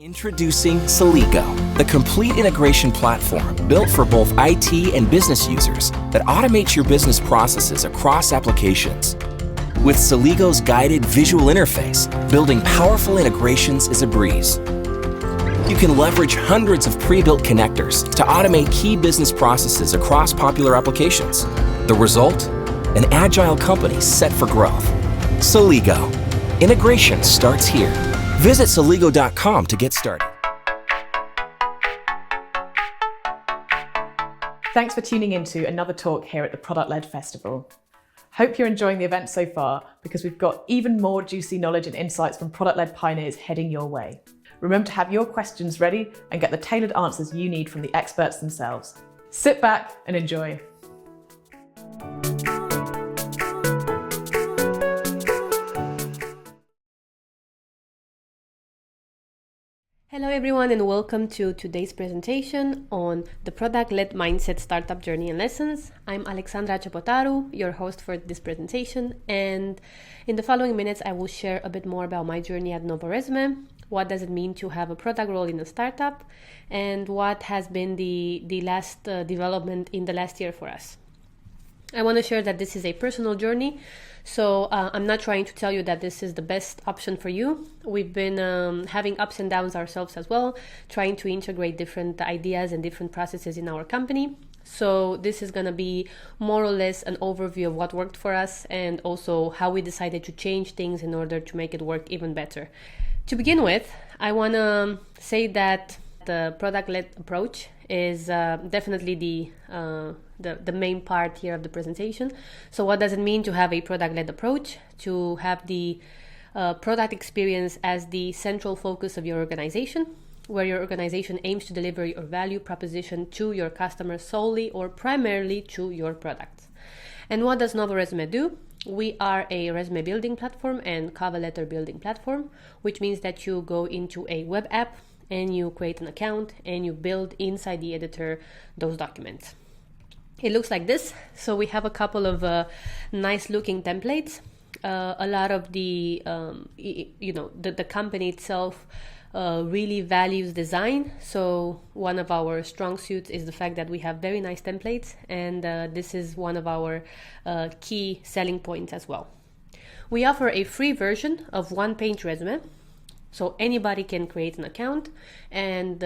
Introducing Celigo, the complete integration platform built for both IT and business users that automates your business processes across applications. With Celigo's guided visual interface, building powerful integrations is a breeze. You can leverage hundreds of pre-built connectors to automate key business processes across popular applications. The result? An agile company set for growth. Celigo. Integration starts here. Visit Celigo.com to get started. Thanks for tuning into another talk here at the Product-Led Festival. Hope you're enjoying the event so far because we've got even more juicy knowledge and insights from product-led pioneers heading your way. Remember to have your questions ready and get the tailored answers you need from the experts themselves. Sit back and enjoy. Hello everyone and welcome to today's presentation on the product-led mindset startup journey and lessons. I'm Alexandra Cepotaru, your host for this presentation, and in the following minutes I will share a bit more about my journey at Novoresume, what does it mean to have a product role in a startup, and what has been the last development in the last year for us. I want to share that this is a personal journey, so I'm not trying to tell you that this is the best option for you. We've been having ups and downs ourselves as well, trying to integrate different ideas and different processes in our company. So this is going to be more or less an overview of what worked for us and also how we decided to change things in order to make it work even better. To begin with, I want to say that the product-led approach is definitely the main part here of the presentation. So what does it mean to have a product-led approach? To have the product experience as the central focus of your organization, where your organization aims to deliver your value proposition to your customers solely or primarily to your products. And what does Novoresume do? We are a resume building platform and cover letter building platform, which means that you go into a web app and you create an account and you build inside the editor those documents. It looks like this. So we have a couple of nice looking templates. A lot of the company itself really values design. So one of our strong suits is the fact that we have very nice templates, and this is one of our key selling points as well. We offer a free version of one-page resume. So anybody can create an account and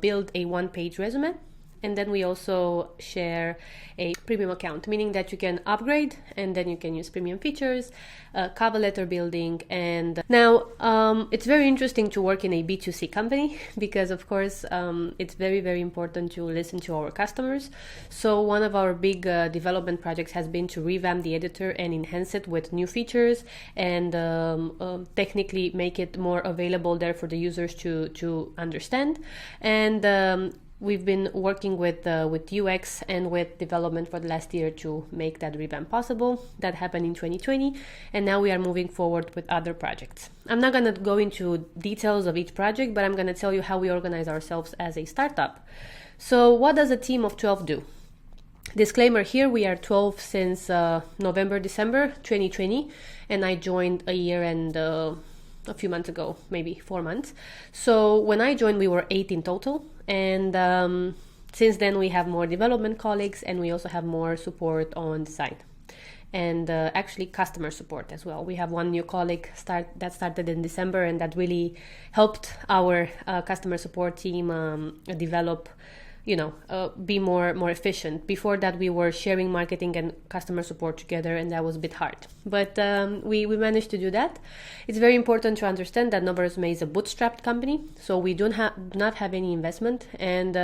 build a one-page resume. And then we also share a premium account, meaning that you can upgrade and then you can use premium features, cover letter building. And now it's very interesting to work in a B2C company because, of course, it's very, very important to listen to our customers. So one of our big development projects has been to revamp the editor and enhance it with new features and technically make it more available there for the users to understand. And we've been working with UX and with development for the last year to make that revamp possible. That happened in 2020, and now we are moving forward with other projects. I'm not going to go into details of each project, but I'm going to tell you how we organize ourselves as a startup. So what does a team of 12 do? Disclaimer here, we are 12 since November, December 2020, and I joined a year and a few months ago, maybe 4 months. So when I joined, we were 8 in total. And since then, we have more development colleagues, and we also have more support on the side. And actually customer support as well. We have one new colleague that started in December, and that really helped our customer support team develop, be more efficient. Before that, we were sharing marketing and customer support together, and that was a bit hard. But we managed to do that. It's very important to understand that Novoresume is a bootstrapped company, so we do not have any investment. And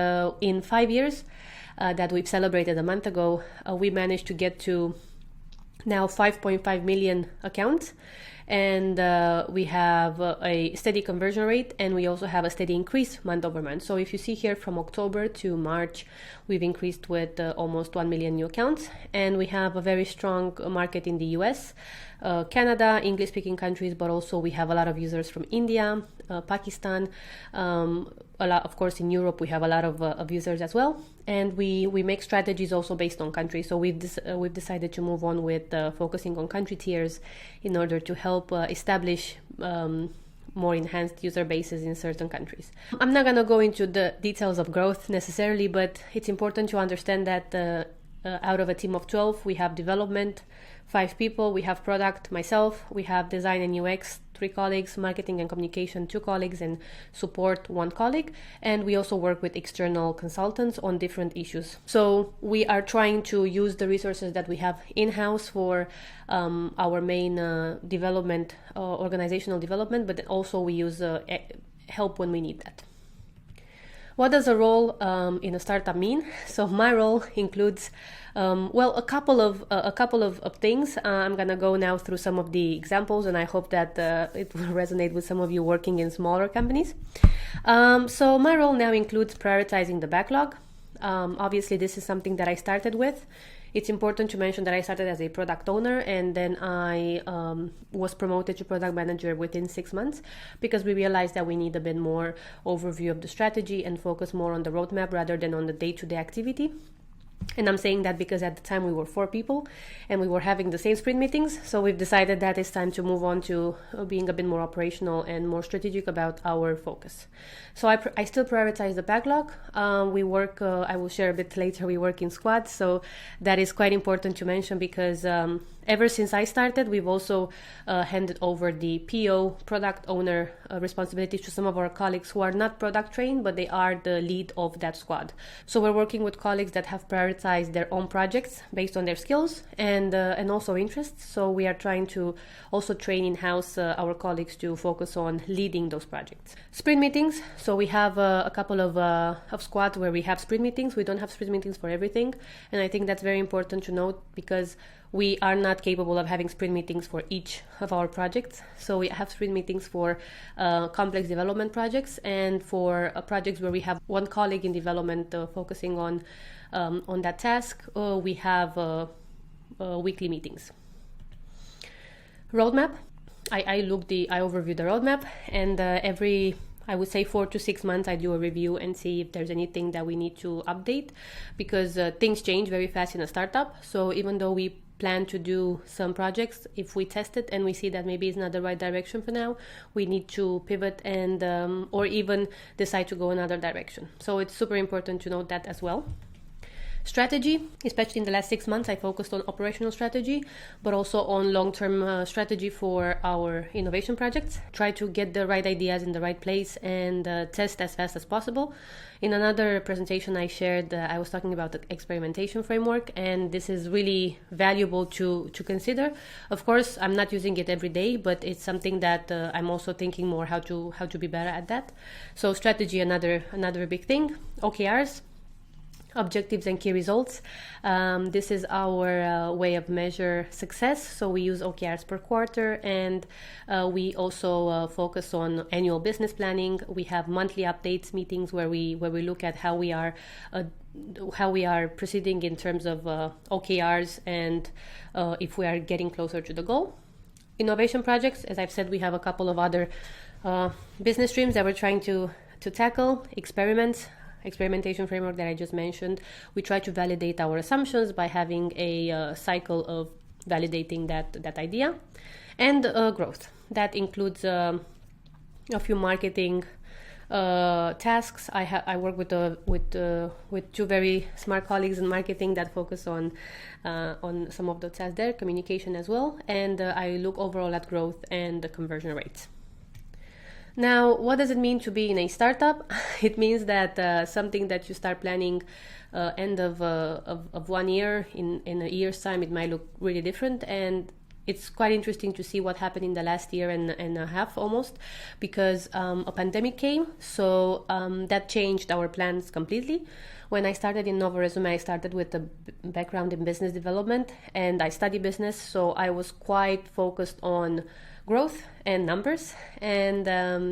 in 5 years that we've celebrated a month ago, we managed to get to now 5.5 million accounts. And we have a steady conversion rate, and we also have a steady increase month over month. So if you see here from October to March, we've increased with almost 1 million new accounts, and we have a very strong market in the US, Canada, English-speaking countries, but also we have a lot of users from India, Pakistan, a lot, of course, in Europe. We have a lot of users as well, and we make strategies also based on country. So we've decided to move on with focusing on country tiers in order to help establish more enhanced user bases in certain countries. I'm not going to go into the details of growth necessarily, but it's important to understand that out of a team of 12, we have development, 5 people, we have product, myself, we have design and UX, 3 colleagues, marketing and communication, 2 colleagues, and support, 1 colleague. And we also work with external consultants on different issues. So we are trying to use the resources that we have in-house for our main development, organizational development, but also we use help when we need that. What does a role in a startup mean? So my role includes, a couple of things. I'm gonna go now through some of the examples, and I hope that it will resonate with some of you working in smaller companies. So my role now includes prioritizing the backlog. Obviously, this is something that I started with. It's important to mention that I started as a product owner, and then I was promoted to product manager within 6 months, because we realized that we need a bit more overview of the strategy and focus more on the roadmap rather than on the day-to-day activity. And I'm saying that because at the time we were 4 people and we were having the same sprint meetings. So we've decided that it's time to move on to being a bit more operational and more strategic about our focus. So I still prioritize the backlog. We work, I will share a bit later, we work in squads. So that is quite important to mention, because ever since I started, we've also handed over the PO, product owner responsibilities to some of our colleagues who are not product trained, but they are the lead of that squad. So we're working with colleagues that have prioritized their own projects based on their skills and also interests. So we are trying to also train in-house our colleagues to focus on leading those projects. Sprint meetings. So we have a couple of squads where we have sprint meetings. We don't have sprint meetings for everything. And I think that's very important to note, because we are not capable of having sprint meetings for each of our projects. So we have sprint meetings for complex development projects, and for projects where we have one colleague in development focusing on that task, we have weekly meetings. Roadmap. I overview the roadmap, and I would say 4 to 6 months, I do a review and see if there's anything that we need to update, because things change very fast in a startup. So even though we plan to do some projects, if we test it and we see that maybe it's not the right direction for now, we need to pivot and or even decide to go another direction. So it's super important to note that as well. Strategy, especially in the last 6 months, I focused on operational strategy, but also on long-term strategy for our innovation projects. Try to get the right ideas in the right place and test as fast as possible. In another presentation I shared, I was talking about the experimentation framework, and this is really valuable to consider. Of course, I'm not using it every day, but it's something that I'm also thinking more how to be better at that. So strategy, another big thing. OKRs. Objectives and key results. This is our way of measure success. So we use OKRs per quarter, and we also focus on annual business planning. We have monthly updates meetings where we look at how we are proceeding in terms of OKRs and if we are getting closer to the goal. Innovation projects, as I've said, we have a couple of other business streams that we're trying to tackle. Experimentation framework that I just mentioned. We try to validate our assumptions by having a cycle of validating that idea. And growth. That includes a few marketing tasks. I work with 2 very smart colleagues in marketing that focus on some of the tasks there, communication as well. And I look overall at growth and the conversion rates. Now, what does it mean to be in a startup? It means that something that you start planning end of 1 year, in a year's time, it might look really different. And it's quite interesting to see what happened in the last year and a half almost, because a pandemic came. So that changed our plans completely. When I started in Novo Resume, I started with a background in business development, and I study business. So I was quite focused on growth and numbers. And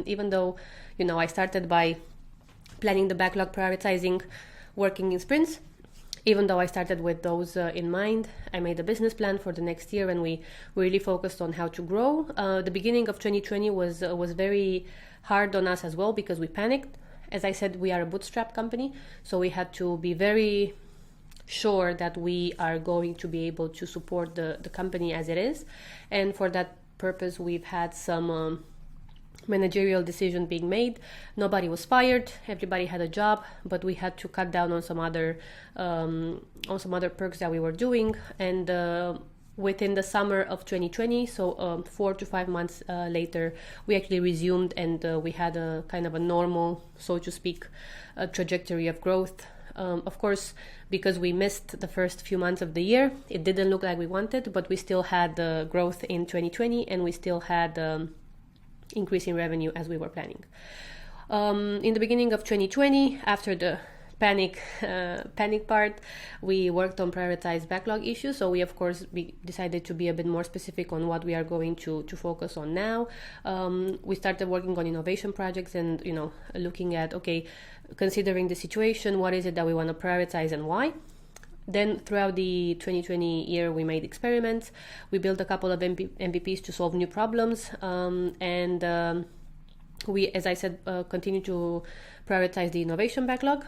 even though, I started by planning the backlog, prioritizing, working in sprints, even though I started with those in mind, I made a business plan for the next year, and we really focused on how to grow. The beginning of 2020 was very hard on us as well, because we panicked. As I said, we are a bootstrap company, so we had to be very sure that we are going to be able to support the company as it is. And for that purpose, we've had some managerial decision being made. Nobody was fired, everybody had a job, but we had to cut down on some other perks that we were doing. And within the summer of 2020, so 4 to 5 months later, we actually resumed, and we had a kind of a normal, so to speak, trajectory of growth. Of course, because we missed the first few months of the year, it didn't look like we wanted, but we still had growth in 2020, and we still had increase in revenue as we were planning. In the beginning of 2020, after the panic part, we worked on prioritized backlog issues. So we decided to be a bit more specific on what we are going to focus on now. We started working on innovation projects and, looking at, considering the situation, what is it that we want to prioritize and why? Then throughout the 2020 year, we made experiments. We built a couple of MVPs to solve new problems. We, as I said, continue to prioritize the innovation backlog.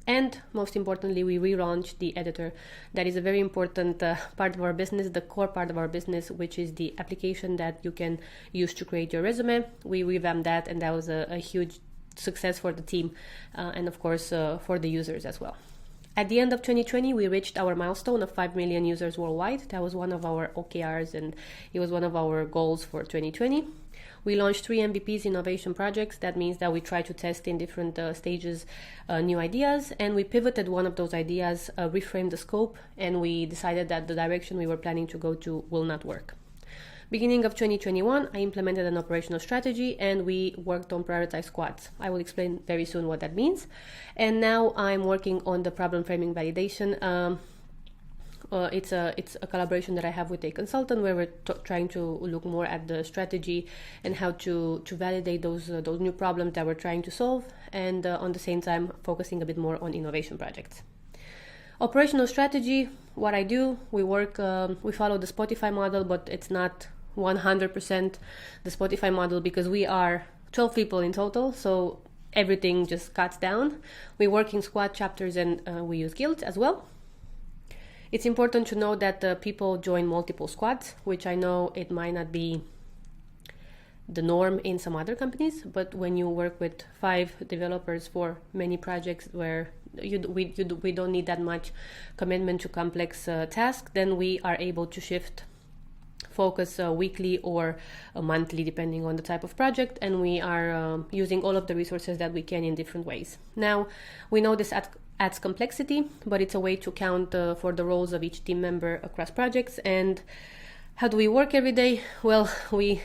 And most importantly, we relaunched the editor. That is a very important part of our business, the core part of our business, which is the application that you can use to create your resume. We revamped that, and that was a huge success for the team and, of course, for the users as well. At the end of 2020, we reached our milestone of 5 million users worldwide. That was one of our OKRs, and it was one of our goals for 2020. We launched 3 MVPs innovation projects. That means that we try to test in different stages new ideas, and we pivoted one of those ideas, reframed the scope, and we decided that the direction we were planning to go to will not work. Beginning of 2021, I implemented an operational strategy, and we worked on prioritized squads. I will explain very soon what that means. And now I'm working on the problem framing validation. It's a collaboration that I have with a consultant where we're trying to look more at the strategy and how to validate those new problems that we're trying to solve, and on the same time focusing a bit more on innovation projects. Operational strategy, what I do, we follow the Spotify model, but it's not 100% the Spotify model because we are 12 people in total, so everything just cuts down. We work in squad chapters, and we use guilds as well. It's important to know that people join multiple squads, which I know it might not be the norm in some other companies, but when you work with 5 developers for many projects where we don't need that much commitment to complex tasks, then we are able to shift focus weekly or monthly depending on the type of project, and we are using all of the resources that we can in different ways. Now, we know this adds complexity, but it's a way to count for the roles of each team member across projects. And how do we work every day? Well, we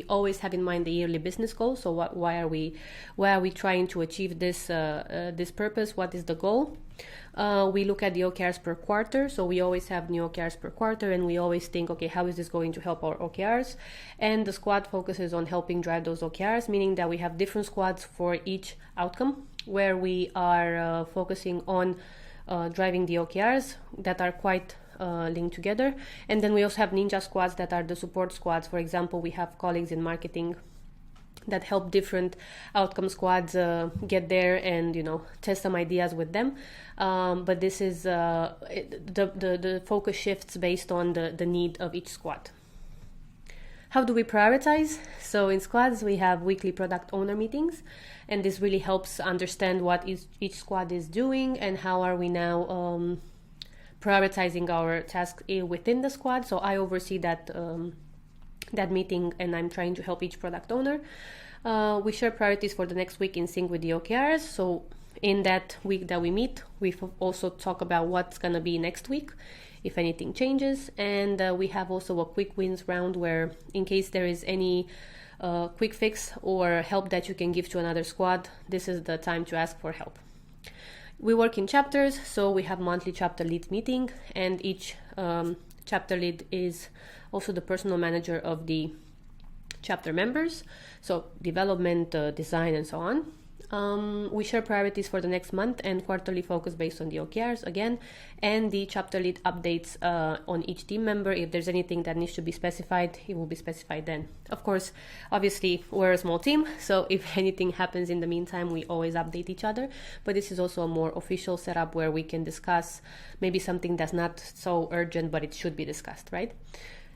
always have in mind the yearly business goal. So why are we trying to achieve this purpose? What is the goal? We look at the OKRs per quarter. So we always have new OKRs per quarter, and we always think, okay, how is this going to help our OKRs? And the squad focuses on helping drive those OKRs, meaning that we have different squads for each outcome, where we are focusing on driving the OKRs that are quite linked together. And then we also have ninja squads that are the support squads. For example, we have colleagues in marketing that help different outcome squads get there and test some ideas with them. But this is the focus shifts based on the need of each squad. How do we prioritize? So in squads, we have weekly product owner meetings, and this really helps understand what each squad is doing and how are we now prioritizing our tasks within the squad. So I oversee that meeting, and I'm trying to help each product owner. We share priorities for the next week in sync with the OKRs. So in that week that we meet, we also talk about what's going to be next week, if anything changes. And we have also a quick wins round where, in case there is any quick fix or help that you can give to another squad, this is the time to ask for help. We work in chapters, so we have monthly chapter lead meeting, and each chapter lead is also the personal manager of the chapter members, so development, design, and so on. We share priorities for the next month and quarterly focus based on the OKRs again, and the chapter lead updates on each team member. If there's anything that needs to be specified, it will be specified then. Of course, obviously, we're a small team, so if anything happens in the meantime, we always update each other. But this is also a more official setup where we can discuss maybe something that's not so urgent, but it should be discussed, right?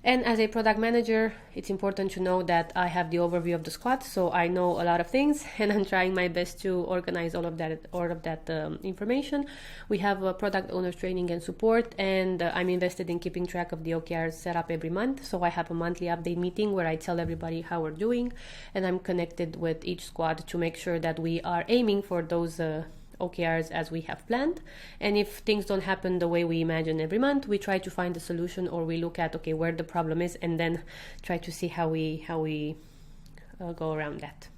And as a product manager, it's important to know that I have the overview of the squad, so I know a lot of things, and I'm trying my best to organize all of that information. We have a product owners training and support, and I'm invested in keeping track of the OKRs set up every month. So I have a monthly update meeting where I tell everybody how we're doing, and I'm connected with each squad to make sure that we are aiming for those OKRs as we have planned. And if things don't happen the way we imagine every month, we try to find a solution, or we look at where the problem is, and then try to see how we go around that.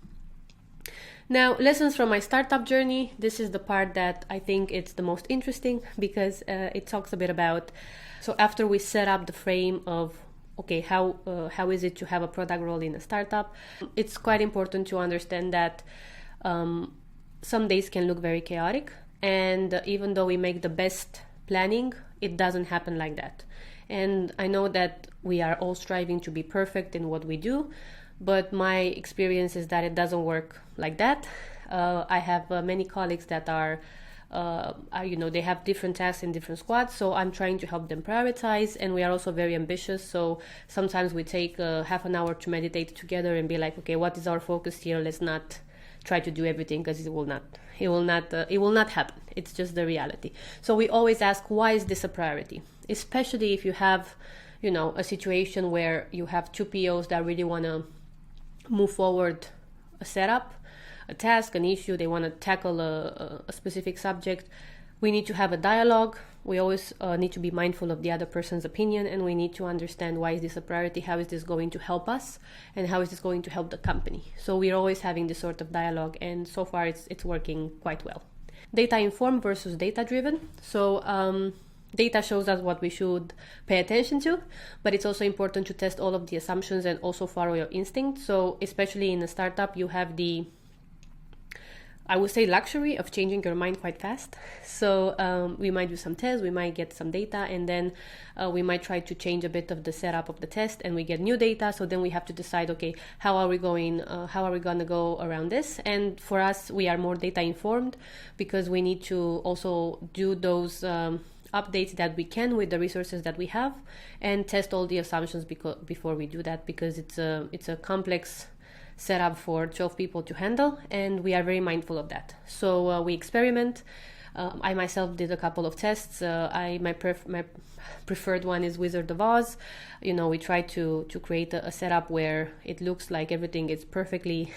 Now, lessons from my startup journey. This is the part that I think it's the most interesting, because it talks a bit about, so after we set up the frame of how is it to have a product role in a startup, it's quite important to understand that some days can look very chaotic, and even though we make the best planning, it doesn't happen like that. And I know that we are all striving to be perfect in what we do, but my experience is that it doesn't work like that. I have many colleagues that are they have different tasks in different squads, so I'm trying to help them prioritize, and we are also very ambitious, so sometimes we take half an hour to meditate together and be like, okay, what is our focus here? Let's not try to do everything, because it will not happen. It's just the reality. So we always ask, why is this a priority? Especially if you have, a situation where you have two POs that really want to move forward a setup, a task, an issue, they want to tackle a specific subject. We need to have a dialogue. We always need to be mindful of the other person's opinion, and we need to understand, why is this a priority? How is this going to help us? And how is this going to help the company? So we're always having this sort of dialogue, and so far it's working quite well. Data informed versus data driven. So data shows us what we should pay attention to, but it's also important to test all of the assumptions and also follow your instinct. So especially in a startup, you have the, I would say, luxury of changing your mind quite fast. So we might do some tests, we might get some data, and then we might try to change a bit of the setup of the test, and we get new data. So then we have to decide, okay, how are we going to go around this? And for us, we are more data informed, because we need to also do those updates that we can with the resources that we have, and test all the assumptions before we do that, because it's a complex set up for 12 people to handle, and we are very mindful of that. So we experiment. I myself did a couple of tests. My preferred one is Wizard of Oz. We try to create a setup where it looks like everything is perfectly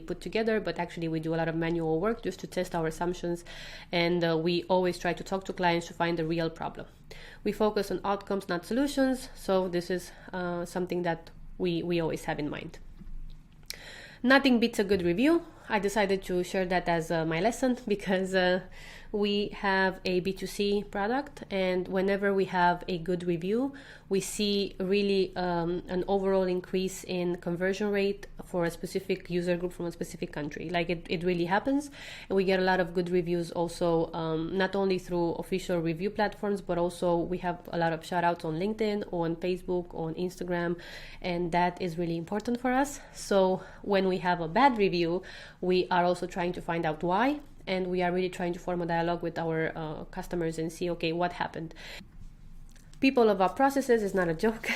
put together, but actually we do a lot of manual work just to test our assumptions, and we always try to talk to clients to find the real problem. We focus on outcomes, not solutions. So this is something that we always have in mind. Nothing beats a good review. I decided to share that as my lesson, because we have a B2C product, and whenever we have a good review, we see really an overall increase in conversion rate for a specific user group from a specific country. Like it really happens, and we get a lot of good reviews also, not only through official review platforms, but also we have a lot of shout outs on LinkedIn, on Facebook, on Instagram, and that is really important for us. So when we have a bad review, we are also trying to find out why, and we are really trying to form a dialogue with our customers and see, okay, what happened. People of our processes is not a joke.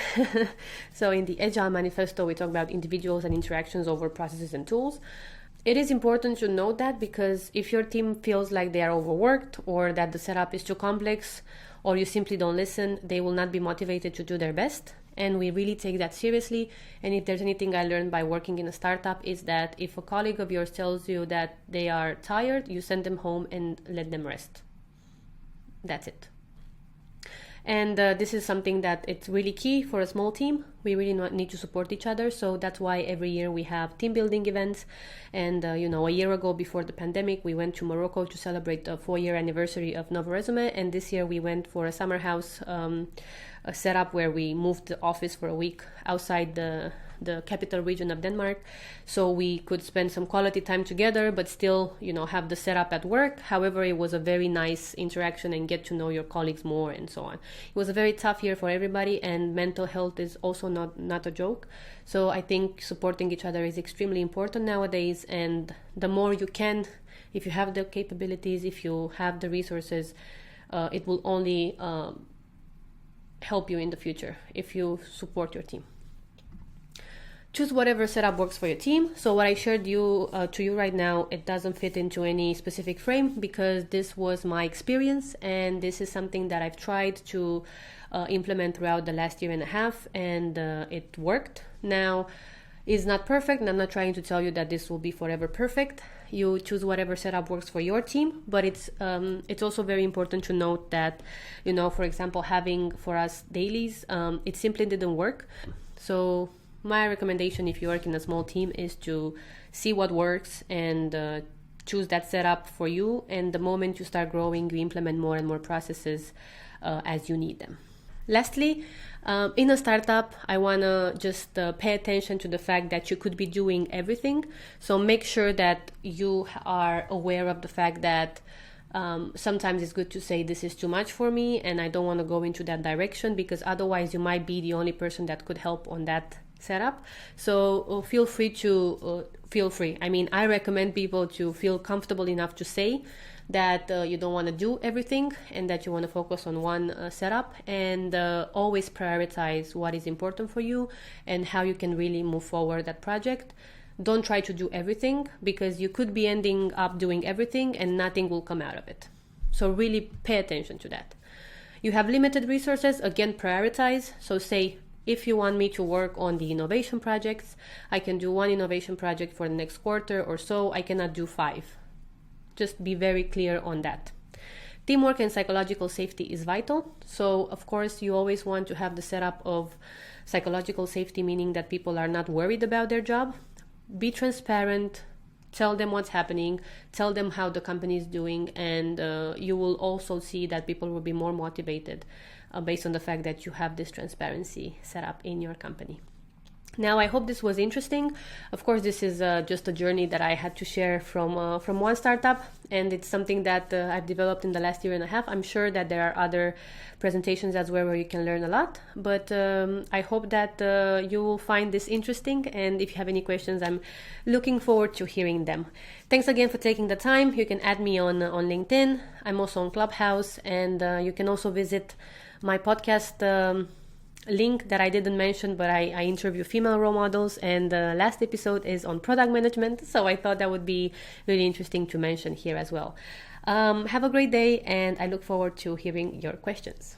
So in the Agile Manifesto, we talk about individuals and interactions over processes and tools. It is important to note that, because if your team feels like they are overworked, or that the setup is too complex, or you simply don't listen, they will not be motivated to do their best. And we really take that seriously. And if there's anything I learned by working in a startup, is that if a colleague of yours tells you that they are tired, you send them home and let them rest. That's it. And this is something that it's really key for a small team. We really need to support each other. So that's why every year we have team building events. And, a year ago, before the pandemic, we went to Morocco to celebrate the 4-year anniversary of Novo Resume. And this year we went for a summer house a setup where we moved the office for a week outside the capital region of Denmark, so we could spend some quality time together, but still, have the setup at work. However, it was a very nice interaction and get to know your colleagues more and so on. It was a very tough year for everybody, and mental health is also not a joke. So I think supporting each other is extremely important nowadays, and the more you can, if you have the capabilities, if you have the resources, it will only help you in the future if you support your team. Choose whatever setup works for your team. So what I shared to you right now, it doesn't fit into any specific frame because this was my experience and this is something that I've tried to implement throughout the last year and a half, and it worked. Now, it's not perfect, and I'm not trying to tell you that this will be forever perfect. You choose whatever setup works for your team, but it's also very important to note that, for example, having for us dailies, it simply didn't work. So my recommendation, if you work in a small team, is to see what works and choose that setup for you. And the moment you start growing, you implement more and more processes as you need them. Lastly, in a startup, I want to just pay attention to the fact that you could be doing everything. So make sure that you are aware of the fact that sometimes it's good to say this is too much for me and I don't want to go into that direction, because otherwise you might be the only person that could help on that setup. So feel free. I mean, I recommend people to feel comfortable enough to say that you don't want to do everything and that you want to focus on one setup, and always prioritize what is important for you and how you can really move forward that project. Don't try to do everything, because you could be ending up doing everything and nothing will come out of it. So really pay attention to that. You have limited resources, again, prioritize. So say, if you want me to work on the innovation projects, I can do one innovation project for the next quarter or so. I cannot do 5. Just be very clear on that. Teamwork and psychological safety is vital. So, of course, you always want to have the setup of psychological safety, meaning that people are not worried about their job. Be transparent. Tell them what's happening. Tell them how the company is doing. And you will also see that people will be more motivated based on the fact that you have this transparency set up in your company. Now, I hope this was interesting. Of course, this is just a journey that I had to share from one startup, and it's something that I've developed in the last year and a half. I'm sure that there are other presentations as well where you can learn a lot, but I hope that you will find this interesting, and if you have any questions, I'm looking forward to hearing them. Thanks again for taking the time. You can add me on LinkedIn. I'm also on Clubhouse, and you can also visit my podcast link that I didn't mention, but I interview female role models, and the last episode is on product management, so I thought that would be really interesting to mention here as well. Have a great day, and I look forward to hearing your questions.